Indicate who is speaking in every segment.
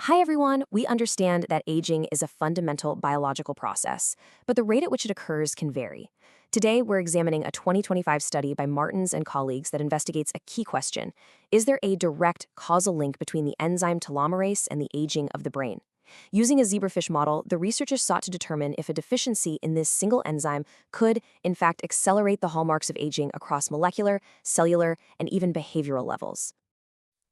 Speaker 1: Hi everyone, we understand that aging is a fundamental biological process, but the rate at which it occurs can vary. Today, we're examining a 2025 study by Martins and colleagues that investigates a key question. Is there a direct causal link between the enzyme telomerase and the aging of the brain? Using a zebrafish model, the researchers sought to determine if a deficiency in this single enzyme could, in fact, accelerate the hallmarks of aging across molecular, cellular, and even behavioral levels.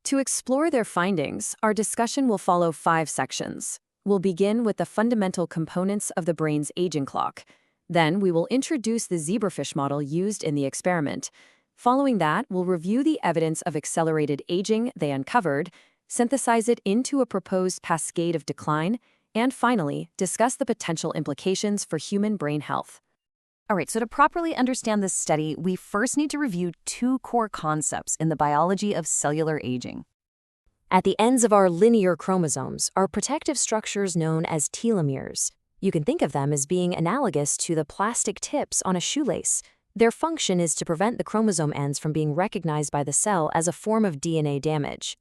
Speaker 2: To explore their findings, our discussion will follow 5 sections. We'll begin with the fundamental components of the brain's aging clock. Then we will introduce the zebrafish model used in the experiment. Following that, we'll review the evidence of accelerated aging they uncovered, synthesize it into a proposed cascade of decline, and finally, discuss the potential implications for human brain health.
Speaker 3: All right, so to properly understand this study, we first need to review 2 core concepts in the biology of cellular aging.
Speaker 1: At the ends of our linear chromosomes are protective structures known as telomeres. You can think of them as being analogous to the plastic tips on a shoelace. Their function is to prevent the chromosome ends from being recognized by the cell as a form of DNA damage.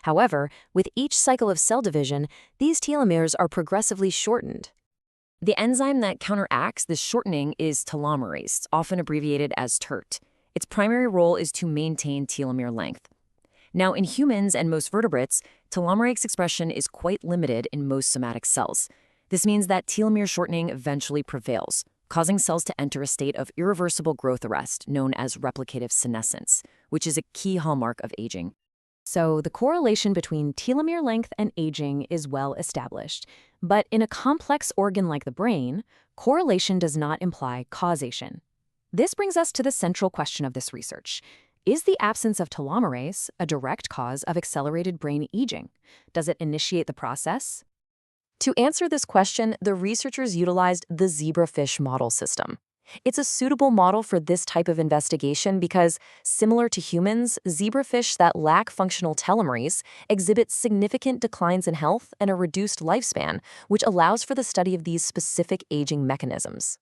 Speaker 1: However, with each cycle of cell division, these telomeres are progressively shortened. The enzyme that counteracts this shortening is telomerase, often abbreviated as TERT. Its primary role is to maintain telomere length. Now, in humans and most vertebrates, telomerase expression is quite limited in most somatic cells. This means that telomere shortening eventually prevails, causing cells to enter a state of irreversible growth arrest known as replicative senescence, which is a key hallmark of aging.
Speaker 2: So, the correlation between telomere length and aging is well established. But in a complex organ like the brain, correlation does not imply causation. This brings us to the central question of this research. Is the absence of telomerase a direct cause of accelerated brain aging? Does it initiate the process?
Speaker 1: To answer this question, the researchers utilized the zebrafish model system. It's a suitable model for this type of investigation because, similar to humans, zebrafish that lack functional telomerase exhibit significant declines in health and a reduced lifespan, which allows for the study of these specific aging mechanisms.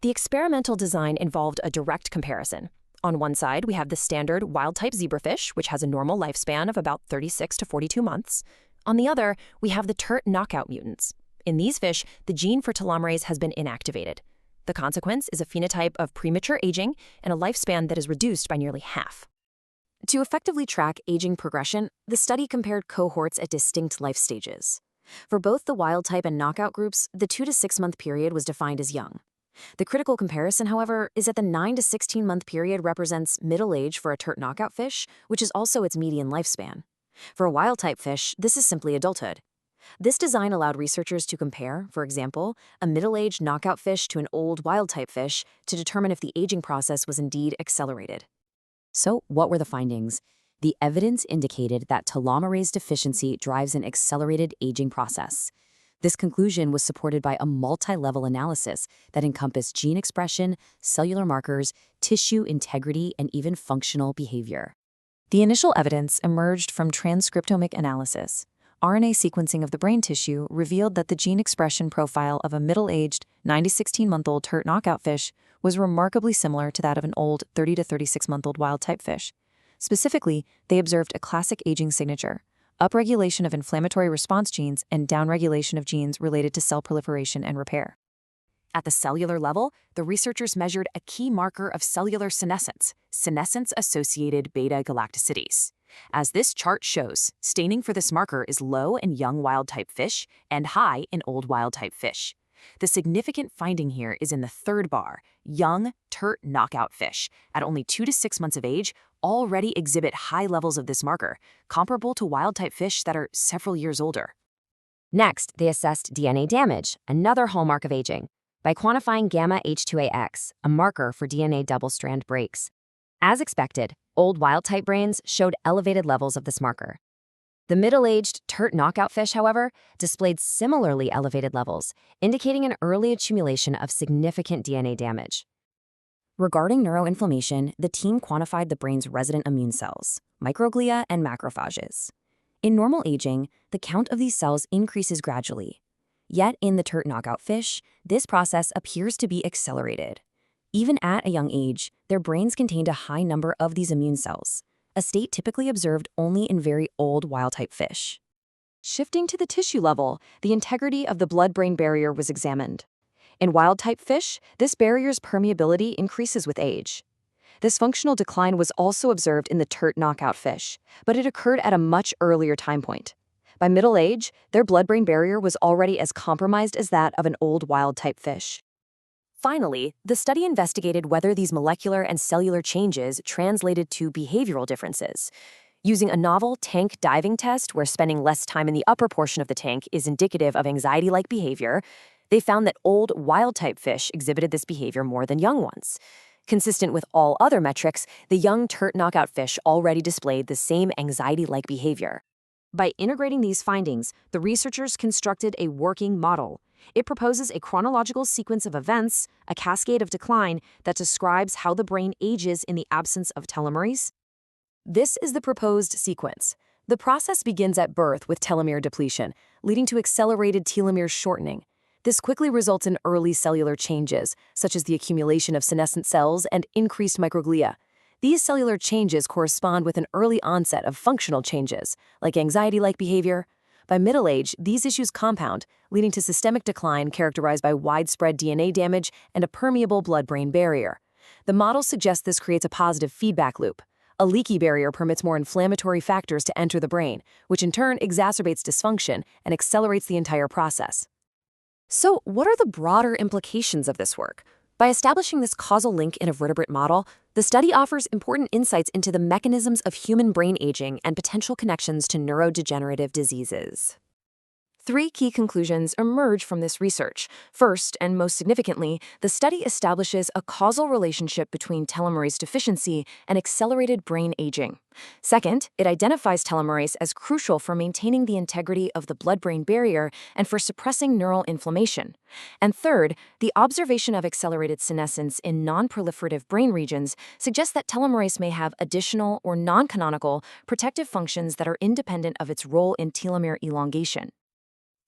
Speaker 1: The experimental design involved a direct comparison. On one side, we have the standard wild-type zebrafish, which has a normal lifespan of about 36 to 42 months. On the other, we have the TERT knockout mutants. In these fish, the gene for telomerase has been inactivated. The consequence is a phenotype of premature aging and a lifespan that is reduced by nearly half. To effectively track aging progression, the study compared cohorts at distinct life stages. For both the wild-type and knockout groups, the 2 to 6 month period was defined as young. The critical comparison, however, is that the 9 to 16 month period represents middle age for a TERT knockout fish, which is also its median lifespan. For a wild-type fish, this is simply adulthood. This design allowed researchers to compare, for example, a middle-aged knockout fish to an old wild-type fish to determine if the aging process was indeed accelerated.
Speaker 4: So, what were the findings? The evidence indicated that telomerase deficiency drives an accelerated aging process. This conclusion was supported by a multi-level analysis that encompassed gene expression, cellular markers, tissue integrity, and even functional behavior.
Speaker 5: The initial evidence emerged from transcriptomic analysis. RNA sequencing of the brain tissue revealed that the gene expression profile of a middle-aged, 9 to 16-month-old TERT knockout fish was remarkably similar to that of an old 30 to 36-month-old wild-type fish. Specifically, they observed a classic aging signature: upregulation of inflammatory response genes and downregulation of genes related to cell proliferation and repair.
Speaker 1: At the cellular level, the researchers measured a key marker of cellular senescence, senescence-associated beta-galactosides. As this chart shows, staining for this marker is low in young wild-type fish and high in old wild-type fish. The significant finding here is in the third bar. Young TERT knockout fish, at only 2 to 6 months of age, already exhibit high levels of this marker, comparable to wild-type fish that are several years older.
Speaker 4: Next, they assessed DNA damage, another hallmark of aging, by quantifying gamma H2AX, a marker for DNA double-strand breaks. As expected, old wild-type brains showed elevated levels of this marker. The middle-aged TERT knockout fish, however, displayed similarly elevated levels, indicating an early accumulation of significant DNA damage. Regarding neuroinflammation, the team quantified the brain's resident immune cells, microglia and macrophages. In normal aging, the count of these cells increases gradually. Yet in the TERT knockout fish, this process appears to be accelerated. Even at a young age, their brains contained a high number of these immune cells, a state typically observed only in very old wild-type fish.
Speaker 2: Shifting to the tissue level, the integrity of the blood-brain barrier was examined. In wild-type fish, this barrier's permeability increases with age. This functional decline was also observed in the tert knockout fish, but it occurred at a much earlier time point. By middle age, their blood-brain barrier was already as compromised as that of an old wild-type fish.
Speaker 1: Finally, the study investigated whether these molecular and cellular changes translated to behavioral differences. Using a novel tank diving test where spending less time in the upper portion of the tank is indicative of anxiety-like behavior, they found that old wild-type fish exhibited this behavior more than young ones. Consistent with all other metrics, the young tert knockout fish already displayed the same anxiety-like behavior.
Speaker 2: By integrating these findings, the researchers constructed a working model. It proposes a chronological sequence of events, a cascade of decline, that describes how the brain ages in the absence of telomerase.
Speaker 1: This is the proposed sequence. The process begins at birth with telomere depletion, leading to accelerated telomere shortening. This quickly results in early cellular changes, such as the accumulation of senescent cells and increased microglia. These cellular changes correspond with an early onset of functional changes, like anxiety-like behavior. By middle age, these issues compound, leading to systemic decline characterized by widespread DNA damage and a permeable blood-brain barrier. The model suggests this creates a positive feedback loop. A leaky barrier permits more inflammatory factors to enter the brain, which in turn exacerbates dysfunction and accelerates the entire process. So, what are the broader implications of this work? By establishing this causal link in a vertebrate model, the study offers important insights into the mechanisms of human brain aging and potential connections to neurodegenerative diseases. 3 key conclusions emerge from this research. First, and most significantly, the study establishes a causal relationship between telomerase deficiency and accelerated brain aging. Second, it identifies telomerase as crucial for maintaining the integrity of the blood-brain barrier and for suppressing neural inflammation. And third, the observation of accelerated senescence in non-proliferative brain regions suggests that telomerase may have additional or non-canonical protective functions that are independent of its role in telomere elongation.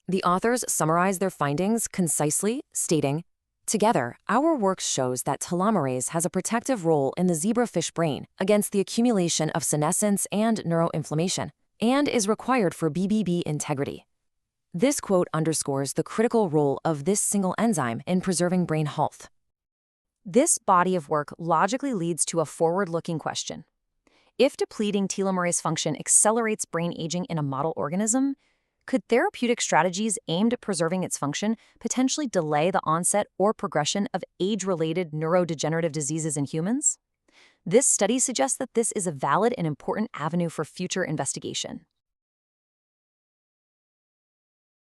Speaker 1: The authors summarize their findings concisely, stating, "Together, our work shows that telomerase has a protective role in the zebrafish brain against the accumulation of senescence and neuroinflammation, and is required for BBB integrity." This quote underscores the critical role of this single enzyme in preserving brain health. This body of work logically leads to a forward-looking question. If depleting telomerase function accelerates brain aging in a model organism, could therapeutic strategies aimed at preserving its function potentially delay the onset or progression of age-related neurodegenerative diseases in humans? This study suggests that this is a valid and important avenue for future investigation.